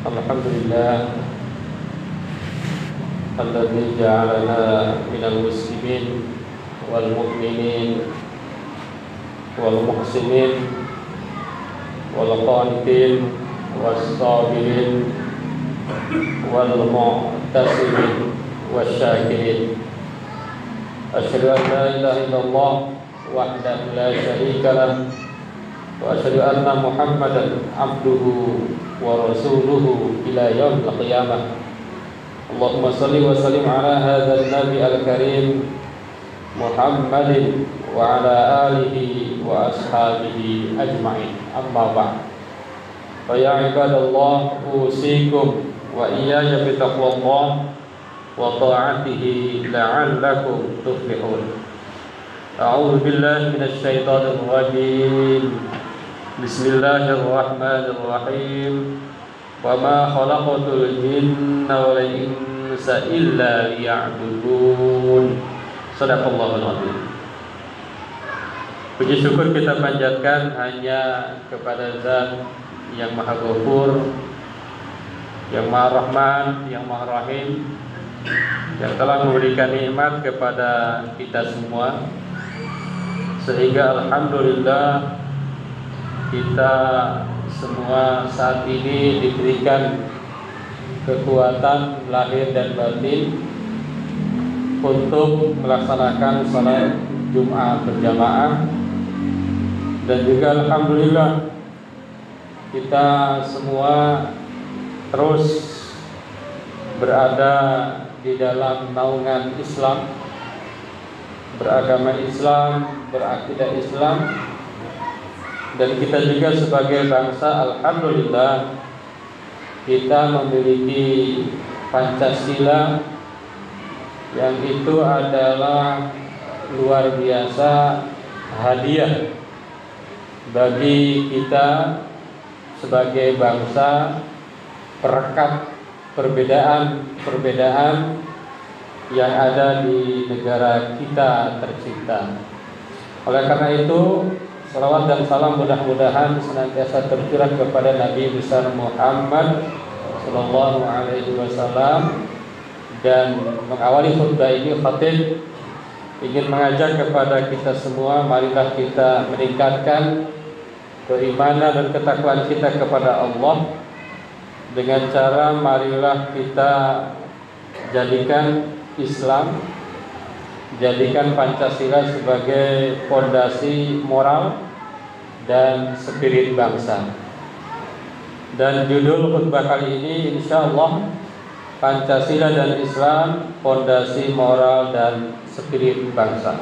Alhamdulillah alladzi ja'alana minal muslimin wal mu'minin wal muhsinin wal qanitin was sabirin wal mu'tasimin wasyakirin. Asyhadu an la ilaha illallah wahdahu la syarika lah wa asyhadu anna Muhammadan abduhu wa rasuluhu ila yaumil qiyamah. Allahumma salli wa sallim ala hadzal nabi al-karim Muhammadin wa ala alihi wa ashabihi ajma'in. Amma ba'd. Fa ya ibadallah, usikum wa iyaya bi taqwallah wa ta'atihi la'allakum tuflihun. A'udzu billahi minasy syaithanir rajim. Bismillahirrahmanirrahim. Wa ma khalaqatul jinna wal insa illa liya'budun. Shadaqallahul azim. Puji syukur kita panjatkan hanya kepada Zat yang Maha Ghafur, yang Maha Rahman, yang Maha Rahim, yang telah memberikan nikmat kepada kita semua, sehingga alhamdulillah kita semua saat ini diberikan kekuatan lahir dan batin untuk melaksanakan salat Jumat berjamaah, dan juga alhamdulillah kita semua terus berada di dalam naungan Islam, beragama Islam, berakidah Islam. Dan kita juga sebagai bangsa alhamdulillah kita memiliki Pancasila yang itu adalah luar biasa hadiah bagi kita sebagai bangsa, perekat perbedaan yang ada di negara kita tercipta. Oleh karena itu, salawat dan salam mudah-mudahan senantiasa tercurah kepada Nabi besar Muhammad sallallahu alaihi wasallam. Dan mengawali khutbah ini, khatib ingin mengajak kepada kita semua, marilah kita meningkatkan keimanan dan ketakwaan kita kepada Allah dengan cara marilah kita jadikan Islam, jadikan Pancasila sebagai fondasi moral dan spirit bangsa. Dan judul khutbah kali ini insyaallah Pancasila dan Islam, fondasi moral dan spirit bangsa.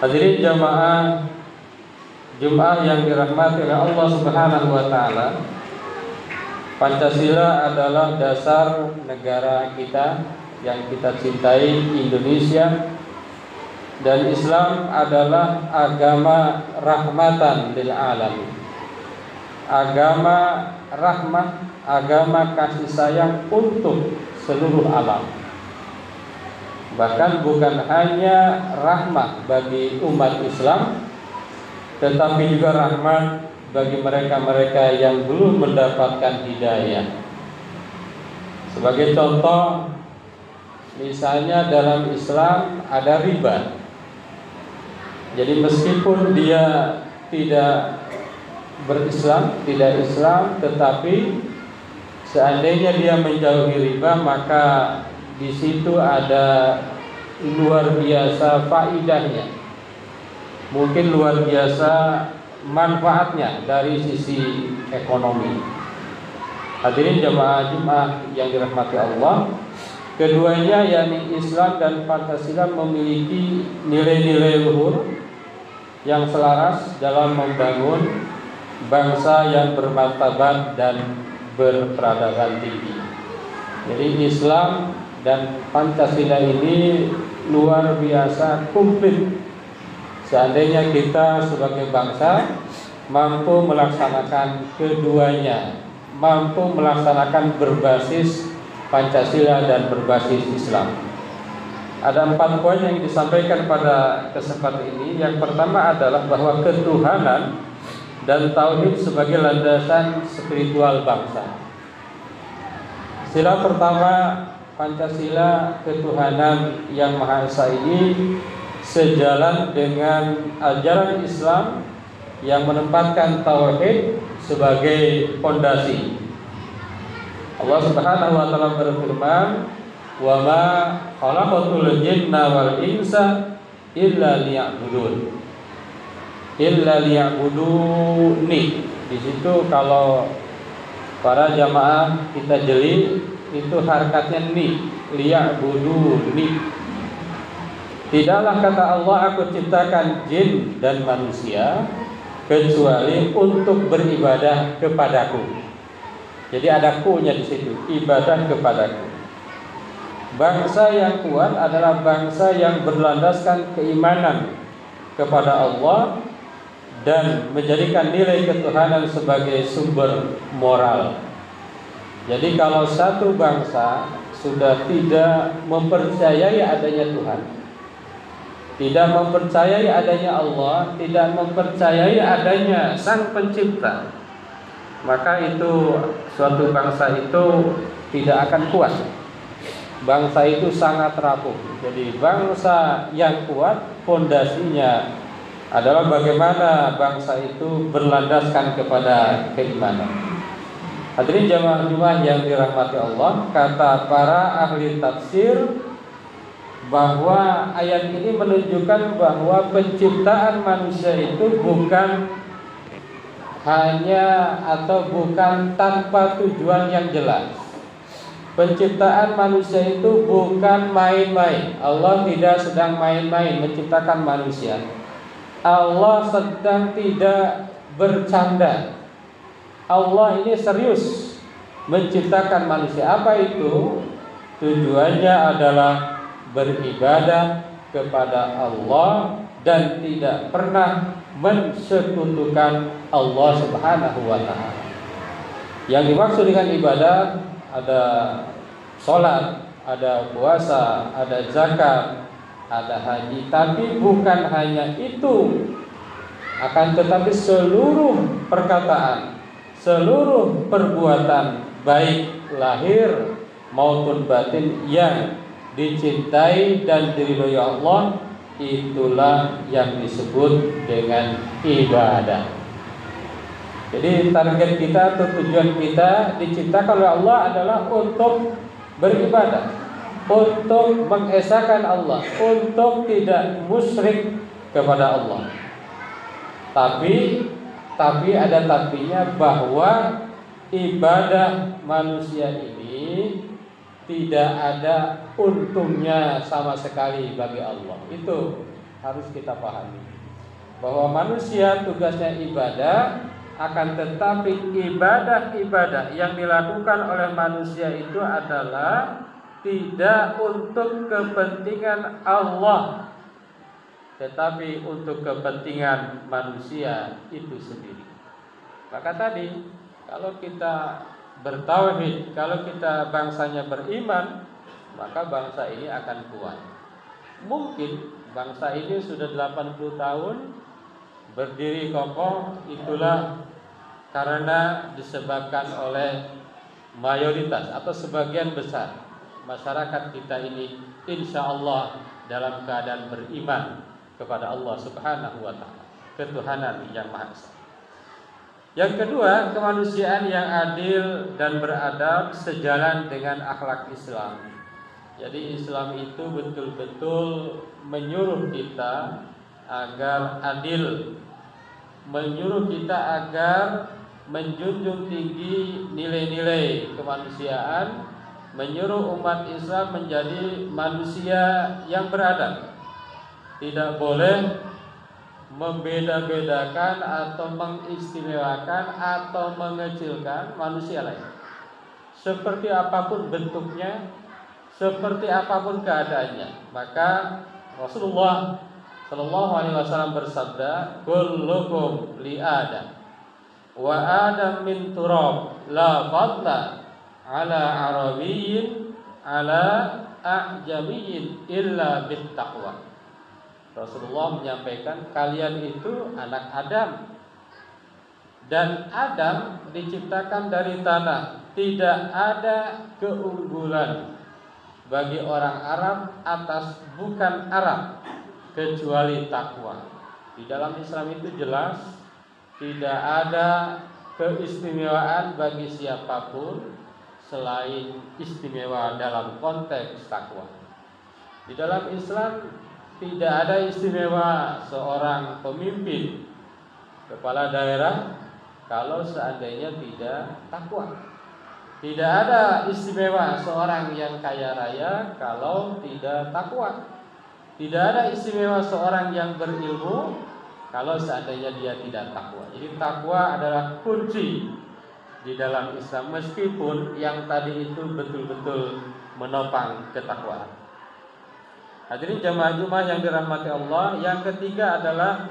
Hadirin jamaah Jumat yang dirahmati oleh Allah Subhanahu wa taala, Pancasila adalah dasar negara kita yang kita cintai, Indonesia, dan Islam adalah agama rahmatan lil alamin, agama rahmat, agama kasih sayang untuk seluruh alam. Bahkan bukan hanya rahmat bagi umat Islam, tetapi juga rahmat bagi mereka-mereka yang belum mendapatkan hidayah. Sebagai contoh, misalnya dalam Islam ada riba. Jadi meskipun dia tidak berislam, tidak Islam, tetapi seandainya dia menjauhi riba, maka di situ ada luar biasa faidahnya. Mungkin luar biasa manfaatnya dari sisi ekonomi. Hadirin jamaah Jumat yang dirahmati Allah, keduanya yakni Islam dan Pancasila memiliki nilai-nilai luhur yang selaras dalam membangun bangsa yang bermartabat dan berperadaban tinggi. Jadi Islam dan Pancasila ini luar biasa komplit. Seandainya kita sebagai bangsa mampu melaksanakan keduanya, mampu melaksanakan berbasis Pancasila dan berbasis Islam. Ada 4 poin yang disampaikan pada kesempatan ini. Yang pertama adalah bahwa ketuhanan dan tauhid sebagai landasan spiritual bangsa. Sila pertama, Pancasila ketuhanan yang Maha Esa ini sejalan dengan ajaran Islam yang menempatkan tauhid sebagai fondasi. Allah Subhanahu wa taala berfirman, "Wa ma khalaqatul jinna wal insa illa liya'budun." Illa liya'buduni. Di situ kalau para jamaah kita jeli itu harkatnya ni, liya'buduni. Tidaklah kata Allah, aku ciptakan jin dan manusia kecuali untuk beribadah kepadaku. Jadi ada ku-nya di situ, ibadah kepadaku. Bangsa yang kuat adalah bangsa yang berlandaskan keimanan kepada Allah dan menjadikan nilai ketuhanan sebagai sumber moral. Jadi kalau satu bangsa sudah tidak mempercayai adanya Tuhan, tidak mempercayai adanya Allah, tidak mempercayai adanya Sang Pencipta, maka itu suatu bangsa itu tidak akan kuat. Bangsa itu sangat rapuh. Jadi bangsa yang kuat fondasinya adalah bagaimana bangsa itu berlandaskan kepada keimanan. Hadirin jamaah Jumat yang dirahmati Allah, kata para ahli tafsir bahwa ayat ini menunjukkan bahwa penciptaan manusia itu bukan hanya atau bukan tanpa tujuan yang jelas. Penciptaan manusia itu bukan main-main. Allah tidak sedang main-main menciptakan manusia. Allah sedang tidak bercanda. Allah ini serius menciptakan manusia. Apa itu? Tujuannya adalah beribadah kepada Allah dan tidak pernah mensekutukan Allah Subhanahu wa taala. Yang dimaksud dengan ibadah ada sholat, ada puasa, ada zakat, ada haji, tapi bukan hanya itu, akan tetapi seluruh perkataan, seluruh perbuatan baik lahir maupun batin yang dicintai dan diridhoi Allah, itulah yang disebut dengan ibadah. Jadi target kita atau tujuan kita diciptakan oleh Allah adalah untuk beribadah, untuk mengesahkan Allah, untuk tidak musyrik kepada Allah. Tapi ada tapinya, bahwa ibadah manusia ini tidak ada untungnya sama sekali bagi Allah. Itu harus kita pahami, bahwa manusia tugasnya ibadah, akan tetapi ibadah-ibadah yang dilakukan oleh manusia itu adalah tidak untuk kepentingan Allah, tetapi untuk kepentingan manusia itu sendiri. Maka tadi, kalau kita bertauhid, kalau kita bangsanya beriman, maka bangsa ini akan kuat. Mungkin bangsa ini sudah 80 tahun berdiri kokoh, itulah karena disebabkan oleh mayoritas atau sebagian besar masyarakat kita ini insya Allah dalam keadaan beriman kepada Allah Subhanahu wa ta'ala, ketuhanan yang Maha Esa. Yang kedua, kemanusiaan yang adil dan beradab sejalan dengan akhlak Islam. Jadi Islam itu betul-betul menyuruh kita agar adil, menyuruh kita agar menjunjung tinggi nilai-nilai kemanusiaan, menyuruh umat Islam menjadi manusia yang beradab. Tidak boleh membeda-bedakan atau mengistimewakan atau mengecilkan manusia lain, seperti apapun bentuknya, seperti apapun keadaannya. Maka Rasulullah Sallallahu Alaihi Wasallam bersabda, "Kullukum li Adam, wa Adam min turab, la fadla ala arabiyyin ala a'jamiyyin illa bit taqwa." Rasulullah menyampaikan, kalian itu anak Adam Dan Adam diciptakan dari tanah. Tidak ada keunggulan bagi orang Arab atas bukan Arab kecuali takwa. Di dalam Islam itu jelas tidak ada keistimewaan bagi siapapun selain istimewa dalam konteks takwa. Di dalam Islam tidak ada istimewa seorang pemimpin kepala daerah kalau seandainya tidak takwa. Tidak ada istimewa seorang yang kaya raya kalau tidak takwa. Tidak ada istimewa seorang yang berilmu kalau seandainya dia tidak takwa. Jadi takwa adalah kunci di dalam Islam, meskipun yang tadi itu betul-betul menopang ketakwaan. Hadirin jamaah Jumat yang dirahmati Allah, yang ketiga adalah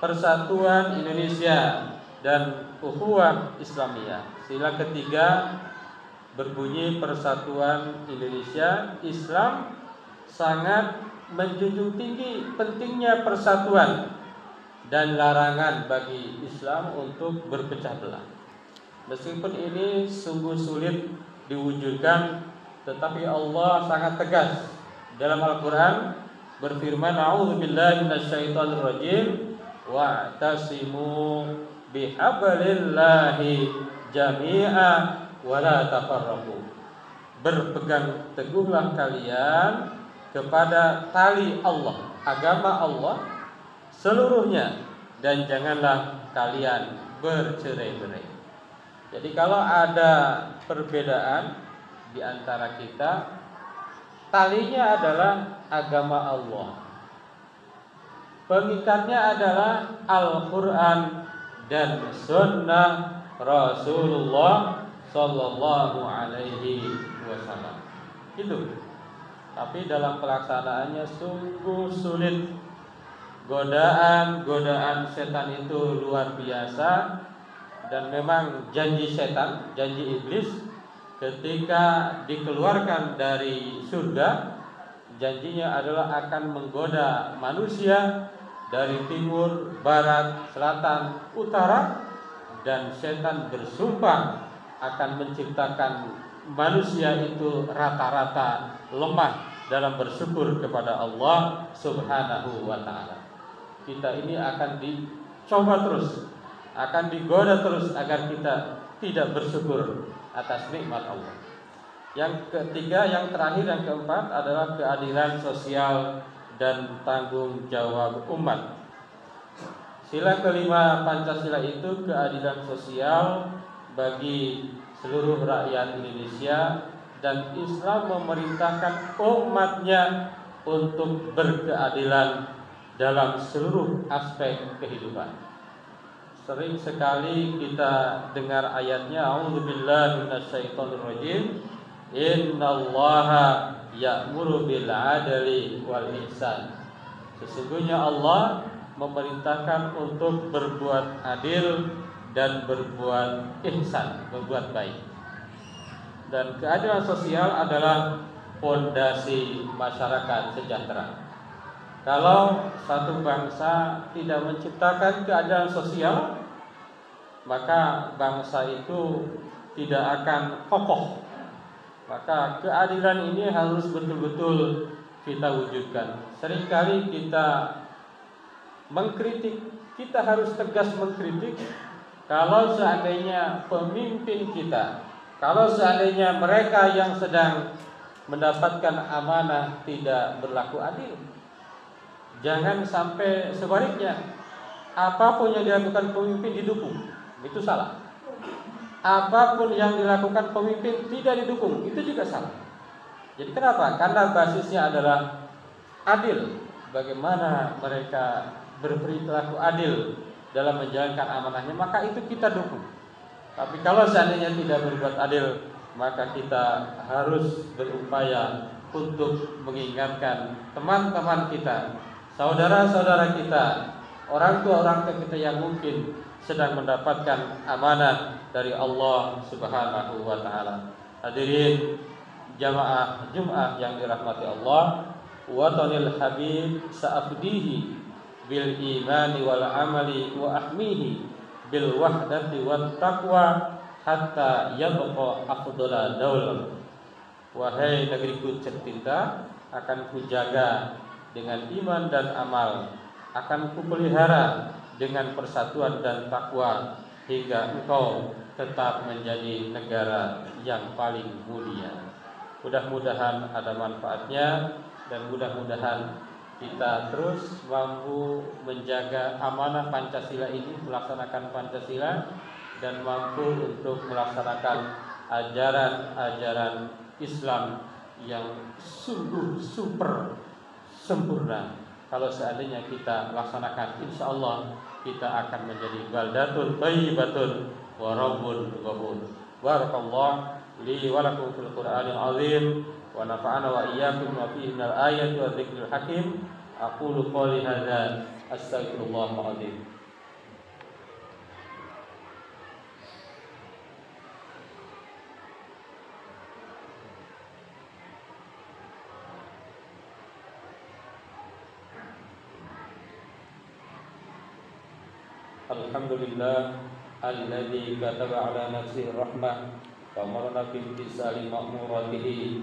persatuan Indonesia dan ukhuwah Islamiyah. Sila ketiga berbunyi persatuan Indonesia. Islam sangat menjunjung tinggi pentingnya persatuan dan larangan bagi Islam untuk berpecah belah. Meskipun ini sungguh sulit diwujudkan, tetapi Allah sangat tegas dalam Al-Quran berfirman, A'udzubillahi minasyaitonirrajim, wa'tasimu bihablillahi jami'a wa la tafarraqu. Berpegang teguhlah kalian kepada tali Allah, agama Allah seluruhnya, dan janganlah kalian bercerai-berai. Jadi kalau ada perbedaan di antara kita, talinya adalah agama Allah, pengikatnya adalah Al-Quran dan Sunnah Rasulullah Sallallahu Alaihi Wasallam. Itu. Tapi dalam pelaksanaannya sungguh sulit. Godaan setan itu luar biasa. Dan memang janji setan, janji iblis, ketika dikeluarkan dari surga, janjinya adalah akan menggoda manusia dari timur, barat, selatan, utara. Dan setan bersumpah akan menciptakan manusia itu rata-rata lemah dalam bersyukur kepada Allah Subhanahu wa ta'ala. Kita ini akan dicoba terus, akan digoda terus agar kita tidak bersyukur atas nikmat Allah. Yang ketiga, yang terakhir, yang keempat adalah keadilan sosial dan tanggung jawab umat. Sila kelima Pancasila itu keadilan sosial bagi seluruh rakyat Indonesia, dan Islam memerintahkan umatnya untuk berkeadilan dalam seluruh aspek kehidupan. Sering sekali kita dengar ayatnya, A'udzubillahi minasyaitonirrajim, Innallaha ya'muru bil 'adli wal ihsan. Sesungguhnya Allah memerintahkan untuk berbuat adil dan berbuat ihsan, berbuat baik. Dan keadilan sosial adalah fondasi masyarakat sejahtera. Kalau satu bangsa tidak menciptakan keadilan sosial, maka bangsa itu tidak akan kokoh. Maka keadilan ini harus betul-betul kita wujudkan. Seringkali kita mengkritik, kita harus tegas mengkritik kalau seandainya pemimpin kita, kalau seandainya mereka yang sedang mendapatkan amanah tidak berlaku adil. Jangan sampai sebaliknya, apapun yang dilakukan pemimpin didukung, itu salah. Apapun yang dilakukan pemimpin tidak didukung, itu juga salah. Jadi kenapa? Karena basisnya adalah adil. Bagaimana mereka berperilaku adil dalam menjalankan amanahnya, maka itu kita dukung. Tapi kalau seandainya tidak berbuat adil, maka kita harus berupaya untuk mengingatkan teman-teman kita, saudara-saudara kita, orang tua kita yang mungkin sedang mendapatkan amanah dari Allah Subhanahu wa ta'ala. Hadirin jamaah Jumat yang dirahmati Allah, watanil habib sa'afdihi bil imani wal amali wa ahmihi bil wahdati wat taqwa hatta yabqa afdala daulah. Wahai negeriku tercinta, akan kujaga dengan iman dan amal, akan kupelihara dengan persatuan dan takwa hingga engkau tetap menjadi negara yang paling mulia. Mudah-mudahan ada manfaatnya dan mudah-mudahan kita terus mampu menjaga amanah Pancasila ini, melaksanakan Pancasila dan mampu untuk melaksanakan ajaran-ajaran Islam yang sungguh super sempurna. Kalau seandainya kita laksanakan, insya Allah kita akan menjadi baldatun thayyibatun wa rabbun ghafur. Barakallahu li wa lakum fil Qur'anil azim wa nafa'ana wa iyyakum wa fihi minal ayati wa dzikril hakim. Aqulu qouli hadza astaghfirullahal azim. Alhamdulillah alladzi kataba ala nafsihi rahmah wa amarna bi imtisali ma'muratihi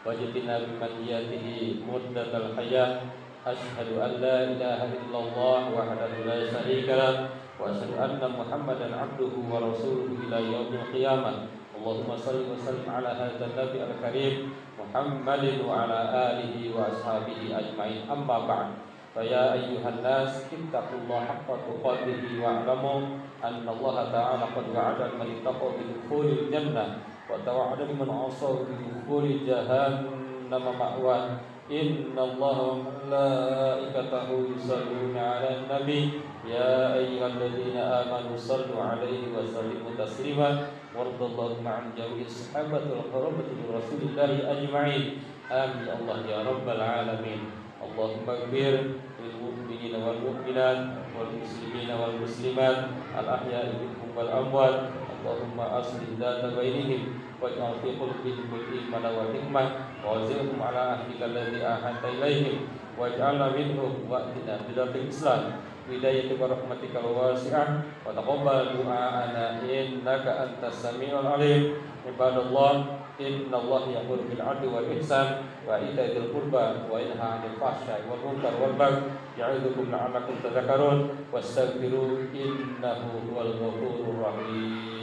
wa jatina bi manhiyatihi muddatal hayat. Asyhadu an la ilaha illallah wahdahu la syarika lah wa asyhadu anna Muhammadan abduhu wa rasuluhu ila yaumil qiyamah. Allahumma shalli wa sallim ala hadzal nabi al-karim Muhammadin wa ala alihi wa ashabihi ajmain. Amma ba'd. فيا أيها الناس اتقوا الله حق تقاته واعلموا أن الله تعالى قد وعد من اتقوا بدخول الجنة وتوعد من عصوا بدخول جهنم مأواه. إن الله وملائكته يصلون على النبي يا أيها الذين آمنوا صلوا عليه وسلموا تسليما وارض اللهم عن جميع الصحابة والقرابة برسول الله أجمعين. آمين الله يا رب العالمين. اللهم اغفر للمؤمنين والمؤمنات والمسلمين والمسلمات الأحياء منهم والأموات. اللهم أصلح ذات بينهم واجعل في قلوبهم الإيمان والحكمة وأوزعهم على أهلك الذي أحسنت إليهم واجعلنا منهم وأتنا بذات الإسلام بداية برحمتك الواسعة وتقبل دعاءنا إنك أنت السميع العليم. عباد الله إن الله يأمر بالعدل والإحسان وإيتاء ذي القربى وينهى عن الفحشاء والمنكر والبغي يعظكم لعلكم تذكرون واستغفروه إنه هو الغفور الرحيم.